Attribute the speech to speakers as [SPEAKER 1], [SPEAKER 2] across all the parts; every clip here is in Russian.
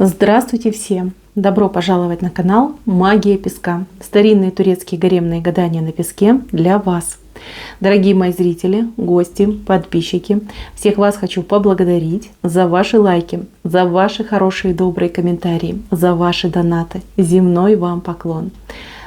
[SPEAKER 1] Здравствуйте всем! Добро пожаловать на канал Магия Песка. Старинные турецкие гаремные гадания на песке для вас. Дорогие мои зрители, гости, подписчики, всех вас хочу поблагодарить за ваши лайки, за ваши хорошие добрые комментарии, за ваши донаты. Земной вам поклон.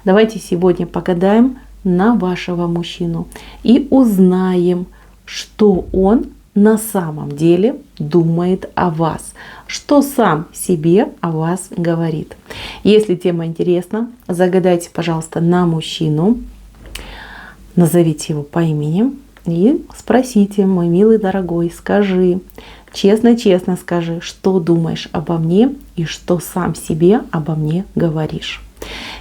[SPEAKER 1] Давайте сегодня погадаем на вашего мужчину и узнаем, что он на самом деле думает о вас, что сам себе о вас говорит. Если тема интересна, загадайте, пожалуйста, на мужчину, назовите его по имени и спросите: мой милый дорогой, скажи, честно скажи, что думаешь обо мне и что сам себе обо мне говоришь.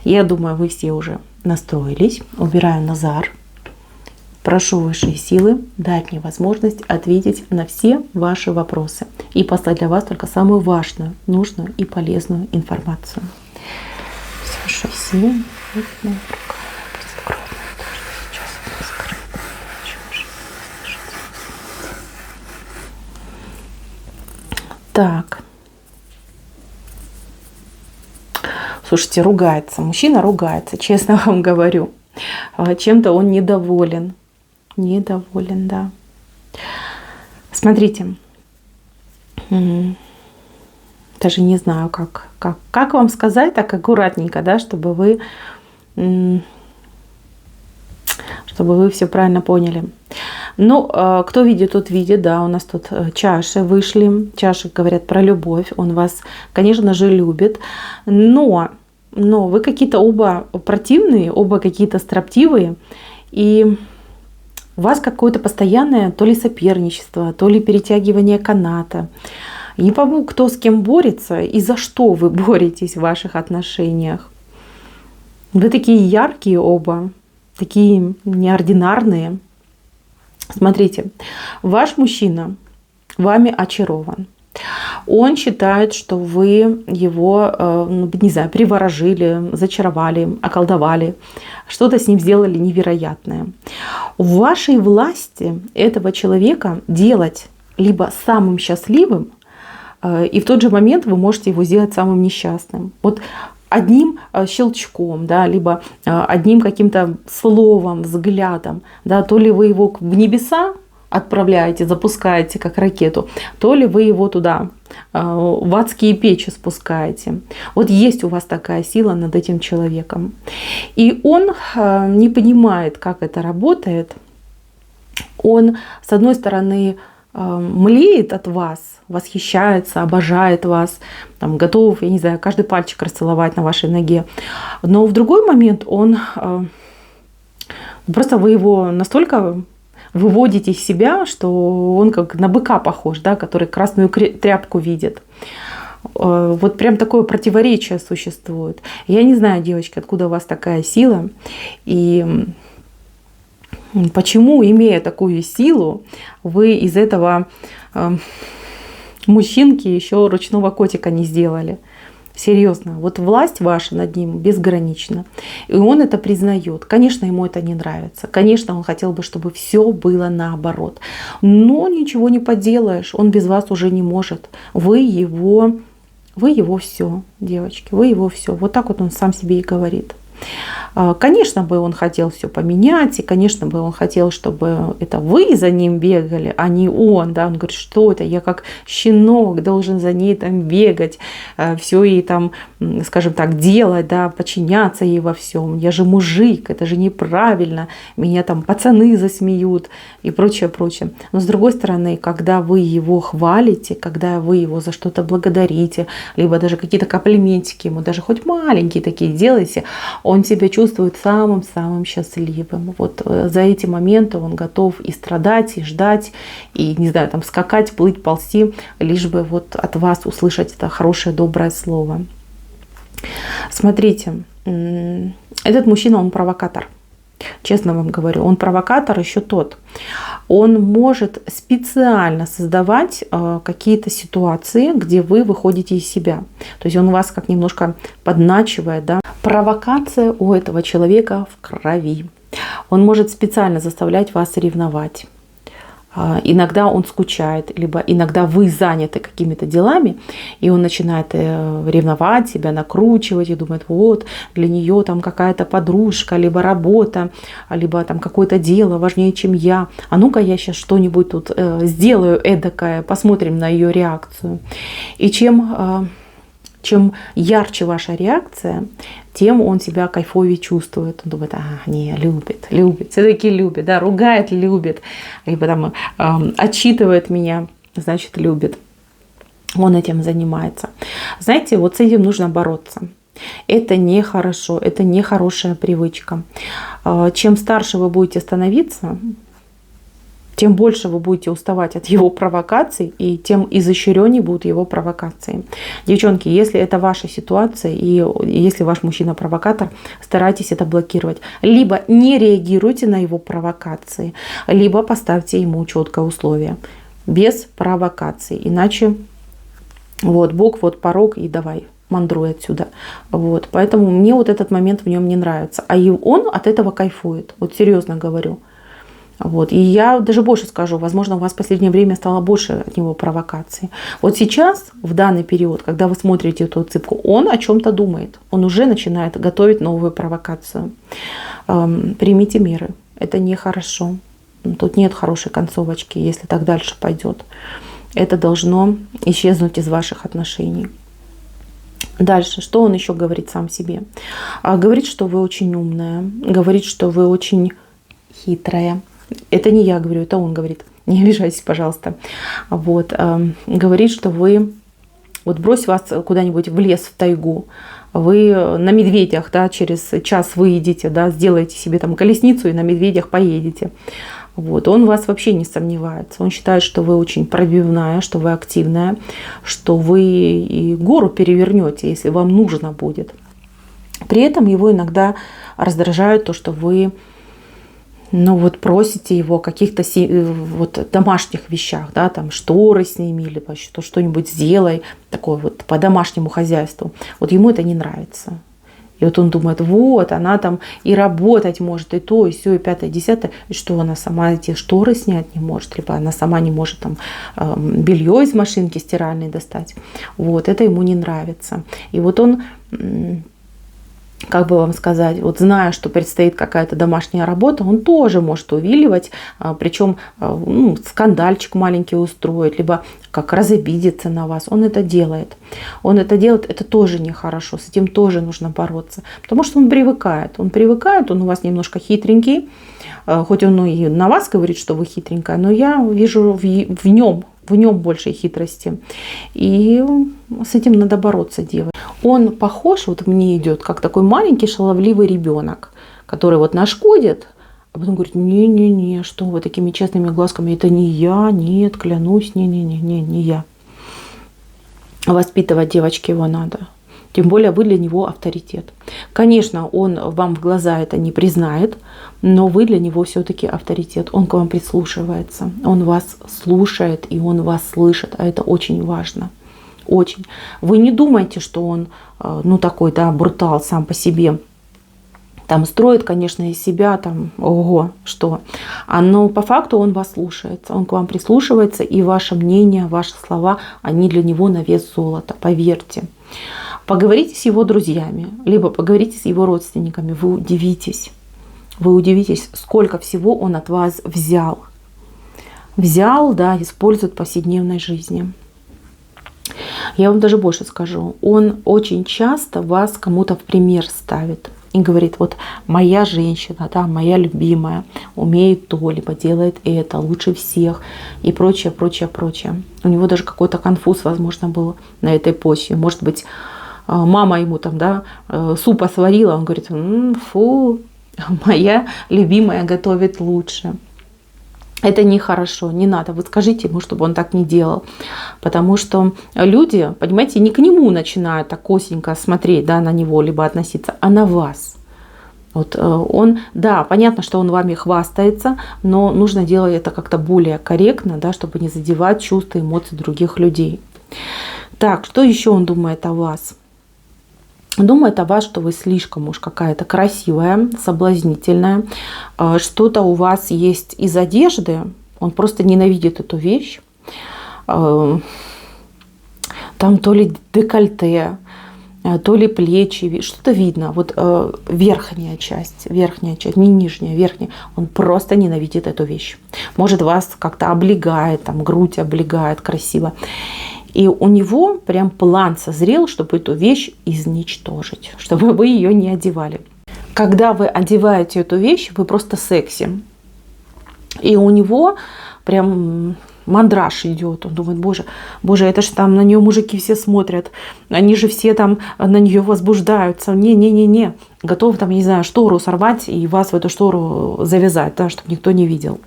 [SPEAKER 1] Я думаю, вы все уже настроились. Убираю Назар. Прошу высшие силы дать мне возможность ответить на все ваши вопросы и послать для вас только самую важную, нужную и полезную информацию. Высшие силы. Так. Слушайте, ругается. Мужчина ругается, честно вам говорю. Чем-то он недоволен. Недоволен, да. Смотрите. Даже не знаю, как вам сказать так аккуратненько, да, чтобы вы все правильно поняли. Ну, кто видит, тот видит, да, у нас тут чаши вышли. Чаши говорят про любовь. Он вас, конечно же, любит. Но вы какие-то оба противные, оба какие-то строптивые. И у вас какое-то постоянное то ли соперничество, то ли перетягивание каната. Не пойму, кто с кем борется и за что вы боретесь в ваших отношениях. Вы такие яркие оба, такие неординарные. Смотрите, ваш мужчина вами очарован. Он считает, что вы его, не знаю, приворожили, зачаровали, околдовали, что-то с ним сделали невероятное. В вашей власти этого человека делать либо самым счастливым, и в тот же момент вы можете его сделать самым несчастным. Вот одним щелчком, да, либо одним каким-то словом, взглядом, да, то ли вы его в небеса отправляете, запускаете как ракету, то ли вы его туда, в адские печи спускаете. Вот есть у вас такая сила над этим человеком. И он не понимает, как это работает. Он, с одной стороны, млеет от вас, восхищается, обожает вас, там, готов, я не знаю, каждый пальчик расцеловать на вашей ноге. Но в другой момент он просто вы его настолько выводите из себя, что он как на быка похож, да, который красную тряпку видит. Вот прям такое противоречие существует. Я не знаю, девочки, откуда у вас такая сила и почему, имея такую силу, вы из этого мужчинки еще ручного котика не сделали. Серьезно, вот власть ваша над ним безгранична. И он это признает. Конечно, ему это не нравится. Конечно, он хотел бы, чтобы все было наоборот. Но ничего не поделаешь. Он без вас уже не может. Вы его все, девочки. Вы его все. Вот так вот он сам себе и говорит. Конечно бы он хотел все поменять, и, конечно бы он хотел, чтобы это вы за ним бегали, а не он. Да? Он говорит, что это, я как щенок должен за ней там бегать, все ей там, скажем так, делать, да, подчиняться ей во всем. Я же мужик, это же неправильно, меня там пацаны засмеют и прочее, прочее. Но с другой стороны, когда вы его хвалите, когда вы его за что-то благодарите, либо даже какие-то комплиментики ему, даже хоть маленькие такие делаете, он себя чувствует самым-самым счастливым. Вот за эти моменты он готов и страдать, и ждать, и, не знаю, там скакать, плыть, ползти, лишь бы вот от вас услышать это хорошее, доброе слово. Смотрите, этот мужчина, он провокатор. Честно вам говорю, он провокатор еще тот. Он может специально создавать какие-то ситуации, где вы выходите из себя. То есть он вас как немножко подначивает. Да? Провокация у этого человека в крови. Он может специально заставлять вас ревновать. Иногда он скучает, либо иногда вы заняты какими-то делами, и он начинает ревновать себя, накручивать и думает, вот, для нее там какая-то подружка, либо работа, либо там какое-то дело важнее, чем я. А ну-ка я сейчас что-нибудь тут сделаю эдакое, посмотрим на ее реакцию. И чем ярче ваша реакция, тем он себя кайфовее чувствует. Он думает, не, любит, все-таки любит, да, ругает, любит, либо там отчитывает меня, значит, любит. Он этим занимается. Знаете, вот с этим нужно бороться. Это нехорошо, это нехорошая привычка. Чем старше вы будете становиться, тем больше вы будете уставать от его провокаций, и тем изощреннее будут его провокации. Девчонки, если это ваша ситуация, и если ваш мужчина провокатор, старайтесь это блокировать. Либо не реагируйте на его провокации, либо поставьте ему четкое условие. Без провокаций. Иначе вот Бог, вот порог, и давай, мандруй отсюда. Вот. Поэтому мне вот этот момент в нем не нравится. А и он от этого кайфует. Вот серьезно говорю. Вот. И я даже больше скажу, возможно, у вас в последнее время стало больше от него провокаций. Вот сейчас, в данный период, когда вы смотрите эту цыпку, он о чем-то думает. Он уже начинает готовить новую провокацию. Примите меры. Это нехорошо. Тут нет хорошей концовочки, если так дальше пойдет. Это должно исчезнуть из ваших отношений. Дальше, что он еще говорит сам себе? Говорит, что вы очень умная. Говорит, что вы очень хитрая. Это не я говорю, это он говорит. Не обижайтесь, пожалуйста. Вот. Говорит, что вы... Вот брось вас куда-нибудь в лес, в тайгу. Вы на медведях, да, через час выедете, да, сделаете себе там колесницу и на медведях поедете. Вот. Он в вас вообще не сомневается. Он считает, что вы очень пробивная, что вы активная, что вы и гору перевернете, если вам нужно будет. При этом его иногда раздражает то, что вы просите его о каких-то домашних вещах, да, там шторы сними, либо что-нибудь сделай, такое вот по домашнему хозяйству. Вот ему это не нравится. И вот он думает, вот, она там и работать может, и то, и все, и пятое, и десятое. И что, она сама эти шторы снять не может, либо она сама не может там белье из машинки стиральной достать. Вот, это ему не нравится. И вот он... Как бы вам сказать, вот зная, что предстоит какая-то домашняя работа, он тоже может увиливать, причем скандальчик маленький устроить, либо как разобидеться на вас. Он это делает. Он это делает, это тоже нехорошо, с этим тоже нужно бороться, потому что он привыкает. Он у вас немножко хитренький, хоть он и на вас говорит, что вы хитренькая, но я вижу в нем больше хитрости. И с этим надо бороться, девочки. Он похож, вот мне идет, как такой маленький шаловливый ребенок, который вот нашкодит, а потом говорит, не-не-не, что вы такими честными глазками, это не я, нет, клянусь, не я. Воспитывать, девочки, его надо. Тем более вы для него авторитет. Конечно, он вам в глаза это не признает, но вы для него все-таки авторитет. Он к вам прислушивается, он вас слушает и он вас слышит, а это очень важно. Очень. Вы не думайте, что он такой, да, брутал сам по себе. Там строит, конечно, из себя, там, ого, что. Но по факту он вас слушается, он к вам прислушивается, и ваше мнение, ваши слова, они для него на вес золота, поверьте. Поговорите с его друзьями, либо поговорите с его родственниками, вы удивитесь. Вы удивитесь, сколько всего он от вас взял. Взял, да, использует в повседневной жизни. Я вам даже больше скажу. Он очень часто вас кому-то в пример ставит. И говорит, вот моя женщина, да, моя любимая, умеет то, либо делает это, лучше всех и прочее, прочее, прочее. У него даже какой-то конфуз, возможно, был на этой почве. Может быть, мама ему там, да, супа сварила, он говорит, фу, моя любимая готовит лучше. Это нехорошо, не надо. Вы скажите ему, чтобы он так не делал. Потому что люди, понимаете, не к нему начинают так косенько смотреть, да, на него, либо относиться, а на вас. Вот он, да, понятно, что он вами хвастается, но нужно делать это как-то более корректно, да, чтобы не задевать чувства, эмоции других людей. Так, что еще он думает о вас? Думает о вас, что вы слишком уж какая-то красивая, соблазнительная. Что-то у вас есть из одежды, Он просто ненавидит эту вещь. Там то ли декольте, то ли плечи, что-то видно. Вот верхняя часть, не нижняя, верхняя. Он просто ненавидит эту вещь. Может, вас как-то облегает, там грудь облегает красиво. И у него прям план созрел, чтобы эту вещь изничтожить, чтобы вы ее не одевали. Когда вы одеваете эту вещь, вы просто секси. И у него прям мандраж идет. Он думает, боже, это же там на нее мужики все смотрят. Они же все там на нее возбуждаются. Не. Готов там, не знаю, штору сорвать и вас в эту штору завязать, да, чтобы никто не видел.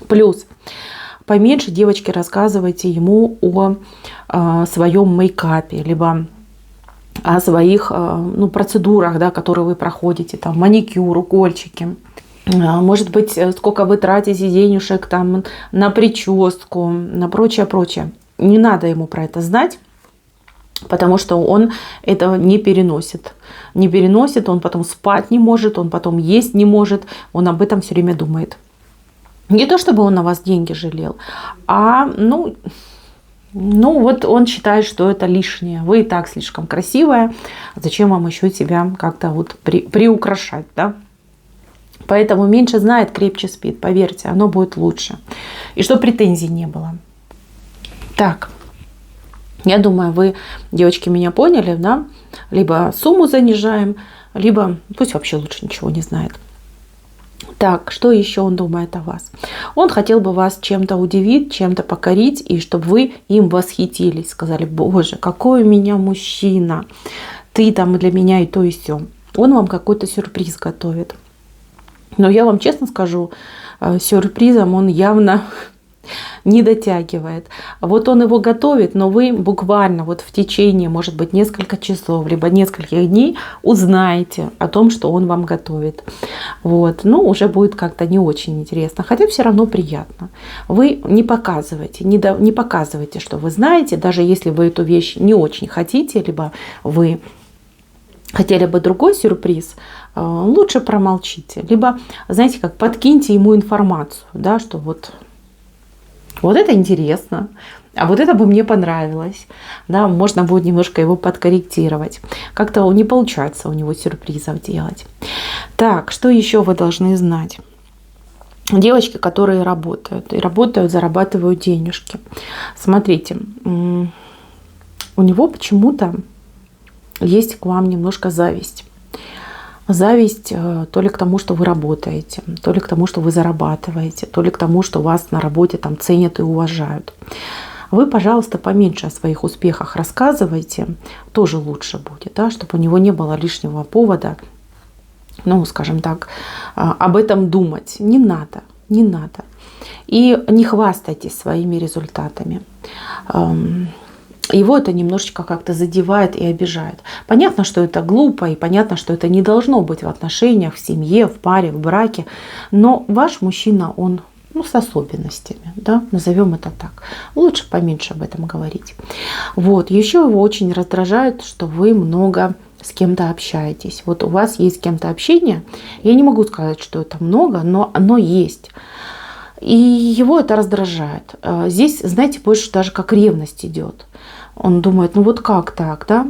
[SPEAKER 1] Плюс, поменьше, девочки, рассказывайте ему о своем мейкапе, либо о своих процедурах, да, которые вы проходите, там, маникюр, укольчики. Может быть, сколько вы тратите денежек там, на прическу, на прочее. Не надо ему про это знать, потому что он этого не переносит. Не переносит, он потом спать не может, он потом есть не может, он об этом все время думает. Не то, чтобы он на вас деньги жалел, а вот он считает, что это лишнее. Вы и так слишком красивая, зачем вам еще себя как-то вот приукрашать, да? Поэтому меньше знает, крепче спит. Поверьте, оно будет лучше. И чтобы претензий не было. Так, я думаю, вы, девочки, меня поняли, да? Либо сумму занижаем, либо пусть вообще лучше ничего не знает. Так, что еще он думает о вас? Он хотел бы вас чем-то удивить, чем-то покорить, и чтобы вы им восхитились. Сказали, боже, какой у меня мужчина. Ты там для меня и то, и сё. Он вам какой-то сюрприз готовит. Но я вам честно скажу, сюрпризом он явно не дотягивает. Вот он его готовит, но вы буквально вот в течение, может быть, нескольких часов, либо нескольких дней узнаете о том, что он вам готовит. Вот. Уже будет как-то не очень интересно, хотя все равно приятно. Вы не показывайте, не показывайте, что вы знаете, даже если вы эту вещь не очень хотите, либо вы хотели бы другой сюрприз, лучше промолчите. Либо, знаете, как подкиньте ему информацию, да, что вот это интересно, а вот это бы мне понравилось. Да, можно будет немножко его подкорректировать. Как-то не получается у него сюрпризов делать. Так, что еще вы должны знать? Девочки, которые работают, зарабатывают денежки. Смотрите, у него почему-то есть к вам немножко зависть. Зависть то ли к тому, что вы работаете, то ли к тому, что вы зарабатываете, то ли к тому, что вас на работе там ценят и уважают. Вы, пожалуйста, поменьше о своих успехах рассказывайте, тоже лучше будет, да, чтобы у него не было лишнего повода, скажем так, об этом думать. Не надо. И не хвастайтесь своими результатами. Его это немножечко как-то задевает и обижает. Понятно, что это глупо, и понятно, что это не должно быть в отношениях, в семье, в паре, в браке. Но ваш мужчина, он с особенностями, да, назовем это так. Лучше поменьше об этом говорить. Вот. Еще его очень раздражает, что вы много с кем-то общаетесь. Вот у вас есть с кем-то общение. Я не могу сказать, что это много, но оно есть. И его это раздражает. Здесь, знаете, больше даже как ревность идет. Он думает, вот как так, да?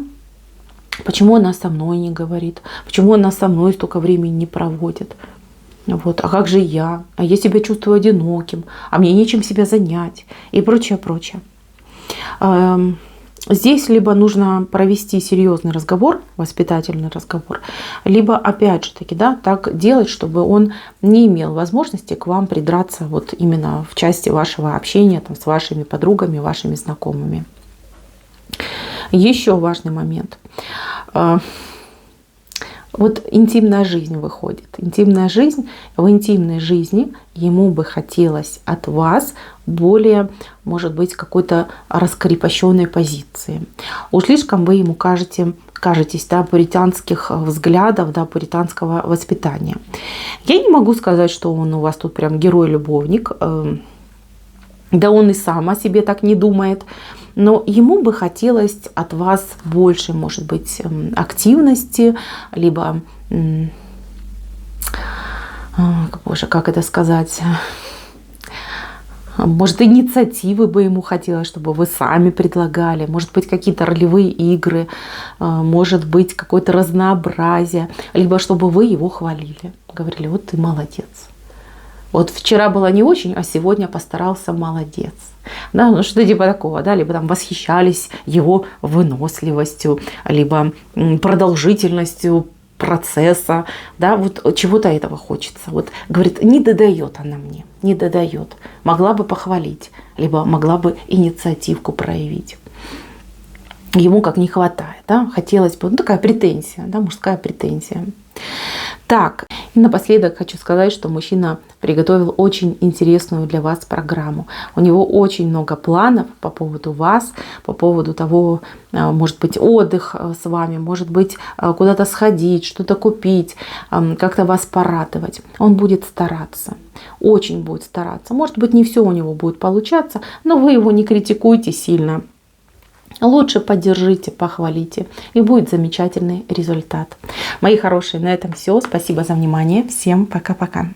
[SPEAKER 1] Почему она со мной не говорит? Почему она со мной столько времени не проводит? Вот. А как же я? А я себя чувствую одиноким, а мне нечем себя занять и прочее. Здесь либо нужно провести серьезный разговор, воспитательный разговор, либо опять же таки, да, так делать, чтобы он не имел возможности к вам придраться вот именно в части вашего общения там, с вашими подругами, вашими знакомыми. Еще важный момент. Вот интимная жизнь выходит. Интимная жизнь. В интимной жизни ему бы хотелось от вас более, может быть, какой-то раскрепощенной позиции. Уж слишком вы ему кажетесь, да, пуританских взглядов, да, пуританского воспитания. Я не могу сказать, что он у вас тут прям герой-любовник. Да он и сам о себе так не думает. Но ему бы хотелось от вас больше, может быть, активности, либо, как это сказать, Может, инициативы бы ему хотелось, чтобы вы сами предлагали. Может быть, какие-то ролевые игры. Может быть, какое-то разнообразие. Либо чтобы вы его хвалили. Говорили, вот ты молодец. Вот вчера было не очень, а сегодня постарался, молодец. Да, ну что-то типа такого, да, либо там восхищались его выносливостью, либо продолжительностью процесса, да, вот чего-то этого хочется. Вот говорит, не додает она мне, не додает. Могла бы похвалить, либо могла бы инициативку проявить. Ему как не хватает, да, хотелось бы, ну такая претензия, да, мужская претензия. Так, и напоследок хочу сказать, что мужчина приготовил очень интересную для вас программу. У него очень много планов по поводу вас, по поводу того, может быть, отдых с вами, может быть, куда-то сходить, что-то купить, как-то вас порадовать. Он будет стараться, очень будет стараться. Может быть, не все у него будет получаться, но вы его не критикуйте сильно. Лучше поддержите, похвалите, и будет замечательный результат. Мои хорошие, на этом все. Спасибо за внимание. Всем пока-пока.